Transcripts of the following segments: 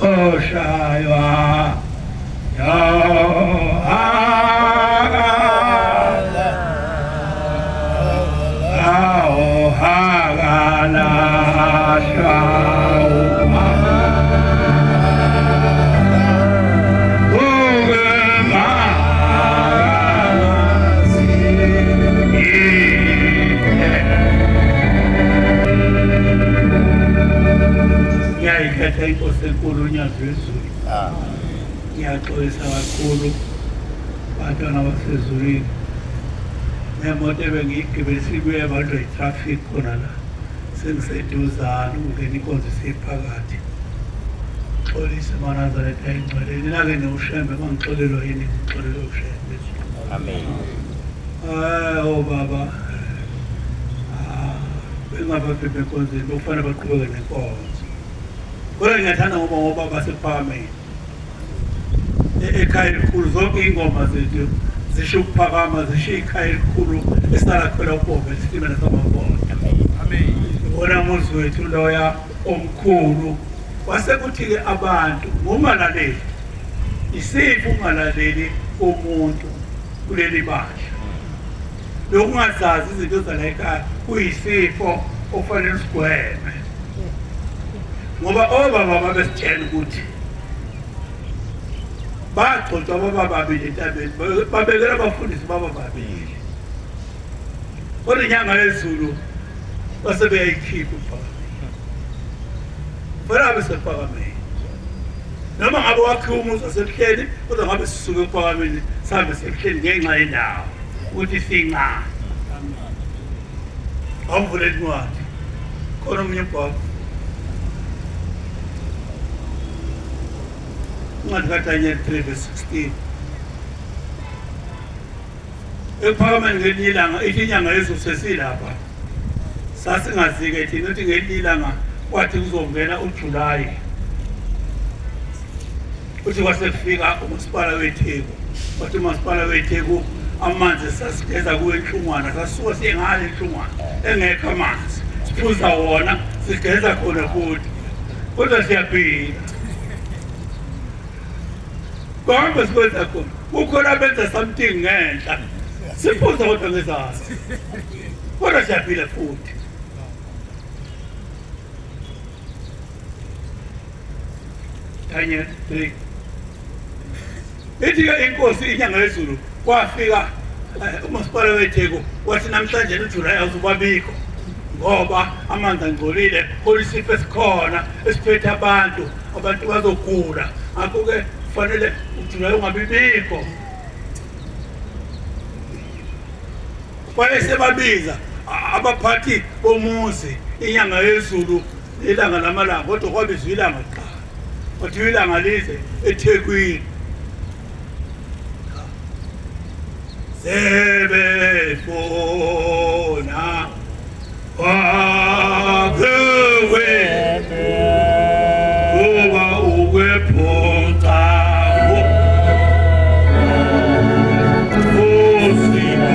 Oshaywa ngiyayikhetha inkosi enkulu uNyazi wezulu. Ngiyaxolisa kakhulu bantwana basezulwini nemoto ebengiyigibele sibuye banjwa yitraffic khona la sengiseduzane ukungena inkonzo isiphakathi. Xolisa maNazaretha ayingcwele nina-ke newushembe mangixolelwa yini ngixolelwe ushembe. Amen. Baba bengababhebhe enkonzweni bekufanele baqhubeke nenkonzo. Kodwa ngiyathanda ngoba basephakameni ekhaya elikhulu zonke iy'ngoma zethu zisho ukuphakama zisho ikhaya elikhulu esalakhwela ubhombe esitimela samabonda. Amen. Wona muzi wethu loya omkhulu wasekuthi-ke abantu ngokungalaleli isiphi ukungalaleli komuntu kuleli bandla lokungazazi izinto zala ekhaya kuyisifo okufanele sigweme ngoba obaba babesitshela ukuthi bagcotshwa baba babili entabeni babekela abafundisi baba babili kodwa inyanga yezulu basebeyayikhipha uphakameni fanele abe sephakameni noma ngabe wakhiwa umuzi wasebuhleni kodwa ngabe sisuke uphakameni sihambe sebuhleni ngenxa yendawo ukuthi sincane awuvuleli incwadi khona omunye ubhaba incwadi kaDanyeli 3:16 ephakameni ngelinye ilanga ithi inyanga yezulu sesilapha sasingazi-ke thina ukuthi ngelinye ilanga kwathi kuzongena uJulayi uthi kwase kufika umasipala weTheku wathi umasipala weTheku amanzi sasigeza kuwe enhlungwana sasuka siyengale enhlungwana engekho amanzi siphuza wona sigeza khona futhi kodwa siyaphila Konke sikwenza khona kukhona benza something ngenhla siphuza kodwa ngezasi kodwa siyaphila futhi Daniel 3 ithi-ke inkosi inyanga yezulu kwafika umasipala weTheku wathi namhlanje uJulayi awuzubabikho ngoba amanzi angcolile kulisifo esikhona esiphethe abantu bazogula ngakho-ke kufanele uJulayi ungabibikho bayesebabiza abaphathi bomuzi inyanga yezulu ilanga lamalanga kodwa kwabizwa ilanga kuqala kwathiwa ilanga lize eThekwini sebefona wakewe uba ukwephonca usika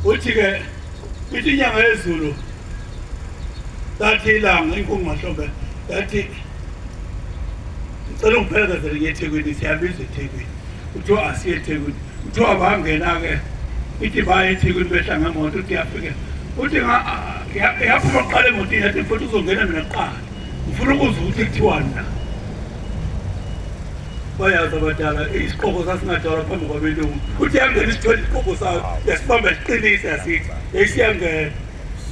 uthi-ke ithi inyanga yezulu lathi ilanga inkungumahlombe lathi ngicela ungiphelekezele ngeThekwini siyabiza eThekwini kuthiwa asiye eThekwini kuthiwa bangena-ke ithi baya eThekwini behla ngemoto uthi yafike uthi yaphuma kuqala emotini yathi futhi uzongena mina kuqala ngifuna ukuzwa ukuthi kuthiwani la bayazi abadala isiqoko sasingadalwa phambi kwabelungu uthi yangena isithole isiqoko sayo yasibamba siqinisa yasithi yayisiyangena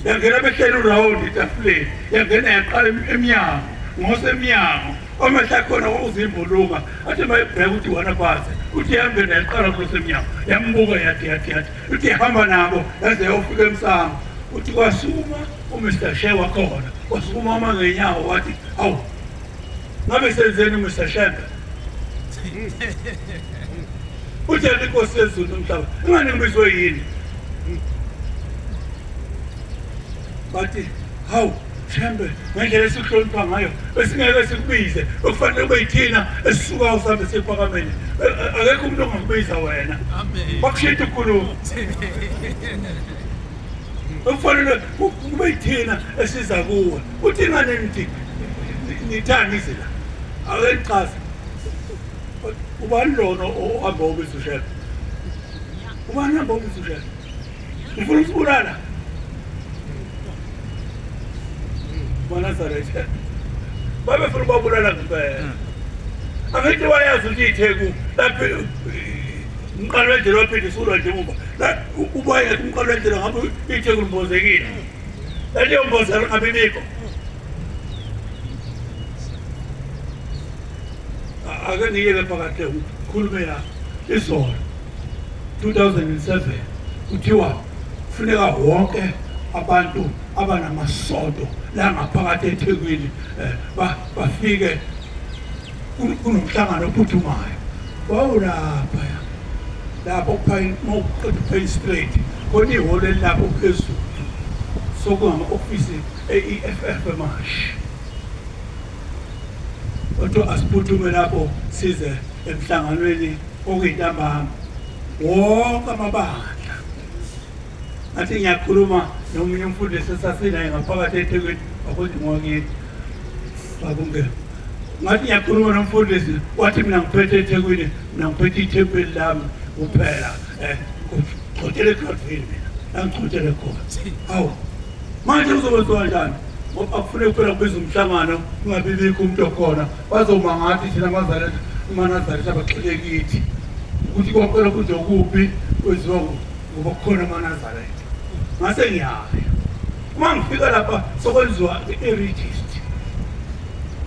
yangena behleli urawundi etafuleni yangena yaqala emnyango ngosemnyango amehla khona uzimbulunga athi mayibheka ukuthi wana phansi uthi yangena yaqala kulosemnyango yambuka yathi uthi hamba nabo yaze yofika emsango uthi kwasuma uMr Shewa khona wasukuma ama ngenyawo wathi awu ngabe senzeni uMr Shewa uthi inkosi yezulu umhlaba ingani ngibizwe yini bathi hawu Thembe ngendlela esihlonipha ngayo besingeke sikubize okufanele kube yithina esisuka usambe sephakameni akekho umuntu ongakubiza wena Amen. bakushita ukukhuluma Okufanele kube yithina esiza kuwe. Uthi ngane nithi nithangise la. Ake nichaze. Ubani lona ohamba ubisi ushela? Ubani hamba ubisi ushela? Ufuna ukubulala? Nazareth. Babe funa ukubulala ngempela. Angithi wayazi ukuthi iTheku lapha umqalo wendlela waphinde usulwa nje umba. La ubaya umqalo wendlela ngabe iTheku limbozekile. Leyo mbozelo ngabe bikho. Ake ngiyeke phakathi ukhulume la izolo 2007 kuthiwa kufuneka wonke abantu abanamasondo la ngaphakathi eThekwini bafike kunomhlangano ophuthumayo wawulapha lapho Pine Street khona ihholo elapho phezulu sokungama-ofisi e-EFF emashi kodwa asiphuthume lapho size emhlanganweni okuyintambama wonke amabandla ngathi ngiyakhuluma nomunye umfundisi esasinaye ngaphakathi eThekwini wakuthi ngwakithi bakunge ngathi ngiyakhuluma nomfundisi wathi mina ngiphethe eThekwini mina ngiphethe ithempeli lami kuphela ngixoxele eCloudville mina angixoxele khona hawu manje uzokwenziwa kanjani ngoba akufuneka kuphela kubiza umhlangano kungabibikho umuntu okhona bazoma ngathi thina amaNazaretha abaxile kithi ukuthi konke lokhu nje kwenziwa ngoba kukhona amaNazaretha ngase ngiyaya uma ngifika lapha sokwenziwa i-register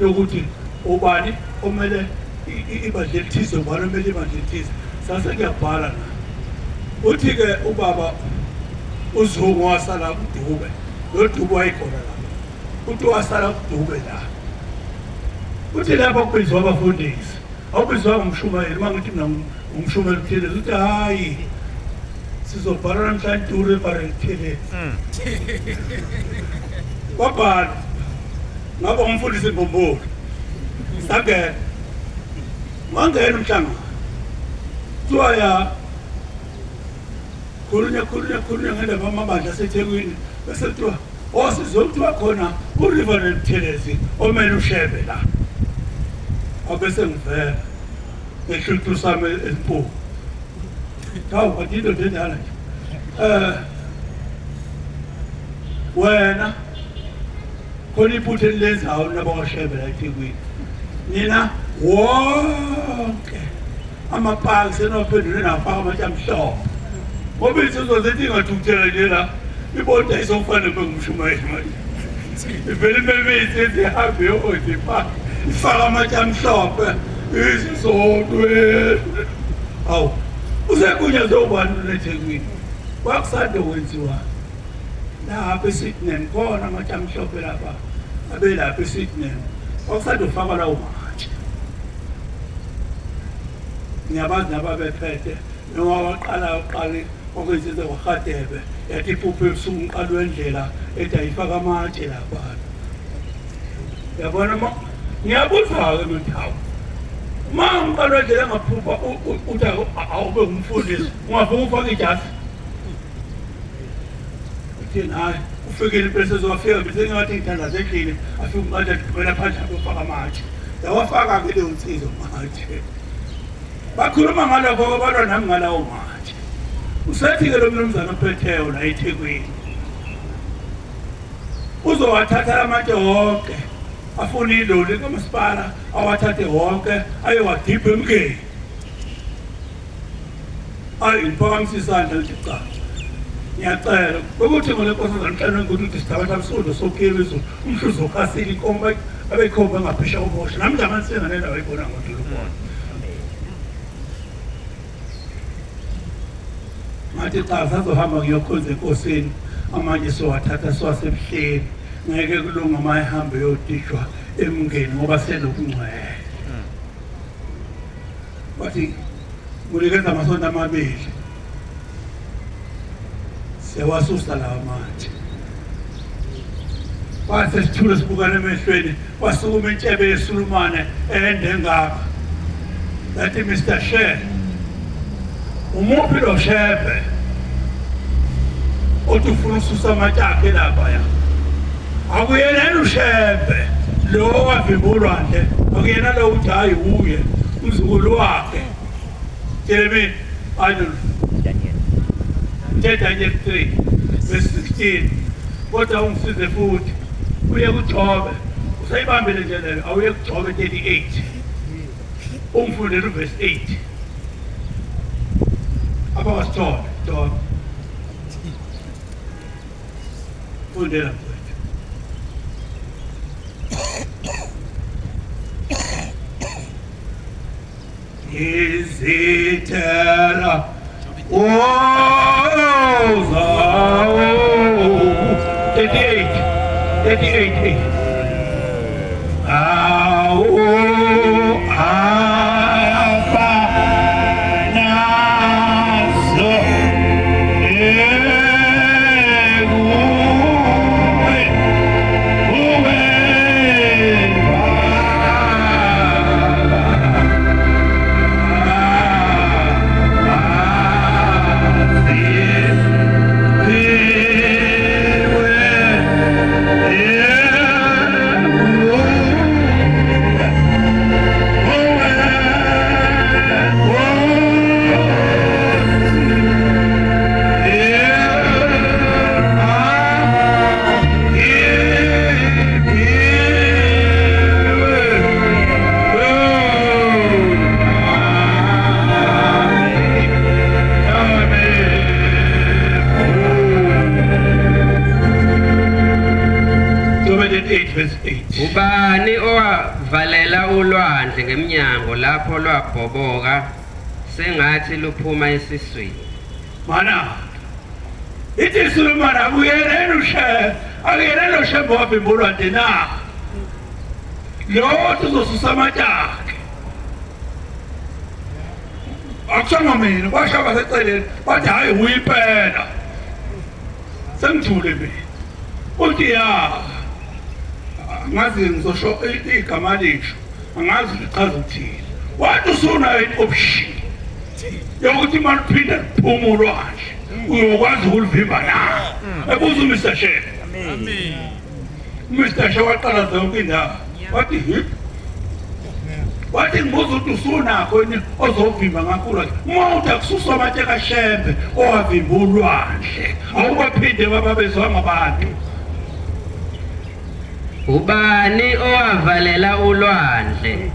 yokuthi ubani omele ibandla elithize ubani omele ibandla elithize sase ngiyabhala na uthi-ke ubaba uZungu wasala kuDube lo Dube wayikhona lapha uthi wasala kuDube la uthi lapha kubizwa abafundisi awubizwa ngumshumayeli uma ngithi mina umshumayeli uthile uthi hayi sizobhala namhlanje uReverend Thelezi babhala ngaba umfundisi Mbombolo sagena wangena umhlangano kuthiwa khulunya ngendaba amabandla aseThekwini bese kuthiwa sizokuthiwa khona uReverend Thelezi omele ushebe la abese ngivela ngehluthu sami elimpopo hawu adinto ndendala nje wena khona iphutha elilenzayo nabawashebe la eThekwini nina wonke amapaki senophendule nafaka amatsha amhlophe ngoba insizwa zethu ingathukuthela nje la ibonda izokufanele bengumshumayeli manje ivele imemezi ezihambe yozipha ifaka amatsha amhlophe izizodwe hawu usekunyazwe ubani leThekwini kwakusande kwenziwa lapha eSydney khona amatsha amhlophe lapha abelapha eSydney kwakusande ufaka lawo matshe ngiyabazi nababephethe noma waqala okwenzize kwaRhadebe yathi iphupho ebusuku umqalo wendlela ethi ayifaka amatshe lapha yabona ngiyabuza-ke mthawu uma umqalo wendlela engaphupha uthi awube ngumfundisi ungafuna ufake ijazi uthini hayi ufikile impela sezowafika besengathi ngithandaza endlini afike umqalo agqibela phandle ufaka amatshe yawafaka-ke leyo nsizwa amatshe bakhuluma ngalokho kodwa nami ngalawo matshe usethi-ke lo mnumzane ophetheyo la eThekwini uzowathatha amatshe wonke afuna iloli kamasipala awathathe wonke ayowadipha emkeni ngiphakamisa isandla lithi cha ngiyacela ukuthi ngole nkosazana mhlawumbe ukuthi sithabatha msundo sokhela izulu umhluzi okhasile inkomo abeyikhomba engaphesha komosha nami njamani singanendawo ayibona ngodolobona ngathi cha sazohamba ngiyokhonza enkosini amanye siwathatha siwasebuhleni ngeke kulunga uma ehambe yodishwa emngeni ngoba senokungcwele bathi kunikeza amasonto amabili siyawasusa lawa manje kwase sithule sibukane emehlweni kwasukuma intshebe yesulumane ende ngapha yathi Mr. Share umuphi lo shebe kodwa ufuna ususa amatshe akhe laphaya. Akuyena uShembe lo wavimba ulwandle, akuyena lo uthi hayi uye umzukulu wakhe. Jeremy Arnold Daniel 3 verse 16. Kodwa ungisize futhi uye kuJobe, usayibambile nje leyo, awuye kuJobe 38 umfundele verse 8 apha wasithola Jobe fundela mfowethu. Izithela ozawo 38 awo afanazo Ubani owavalela ulwandle ngemnyango lapho lwabhoboka sengathi luphuma esiswini? Mana ithi Solomon akuyena uShembe, akuyena lo Shembe wavimba ulwandle na lo uzosusa amatshe akhe. Akusanga mina bashaba seceleni bathi hayi uyiphela sengithule mina uthi ya ngazi ngizosho igama lisho angazi lichaza ukuthini. Wathi usunayo i-option yokuthi maliphinda liphuma ulwandle uyokwazi ukulivimba na. Ebuza uMr Shembe. Amen. uMr Shembe waqala zonke indawo wathi wathi ngibuza ukuthi usunakho yini ozovimba ngakhulu. Uma uthi akususwa amatshe kaShembe owavimba ulwandle awubaphinde bababezwa ngabantu. Ubani owavalela ulwandle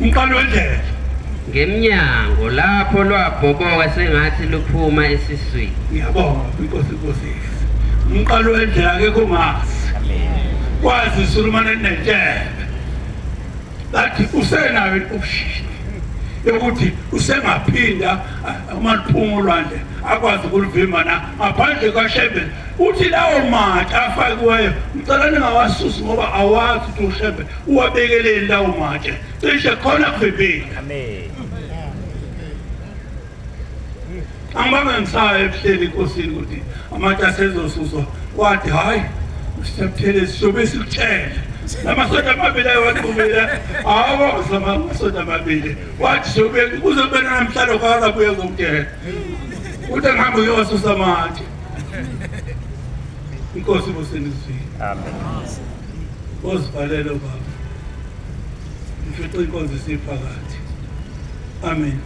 umqalo wendlela ngemnyango lapho lwabhoboka sengathi luphuma esiswini? Ngiyabonga inkosi umqalo wendlela akekho ongazi. Kwazi Solomon enetshebe lathi usenayo i-option yokuthi usengaphinda uma liphuma ulwandle akwazi ukulivimba na ngaphandle kaShembe. Uthi lawo matshe afakiweyo ngicela ningawasusi ngoba awazi ukuthi uShembe uwabekeleni lawo matshe cishe khona kuvimbile. Amen. Angibange ngisayo ebuhleli enkosini ukuthi amatshe asezosuswa. Wathi hayi usithathele sizobe sikutshela namasoda amabili ayewaqhubile awabonga amasoda amabili wathi sizobe kuzobe namhlanje kwakabuye uzokutshela uthi ngihambe uyowasusa amatshe. Inkosi busenizwini. Amen. Wozibhalela baba. Mfice inkonzo siphakathi. Amen.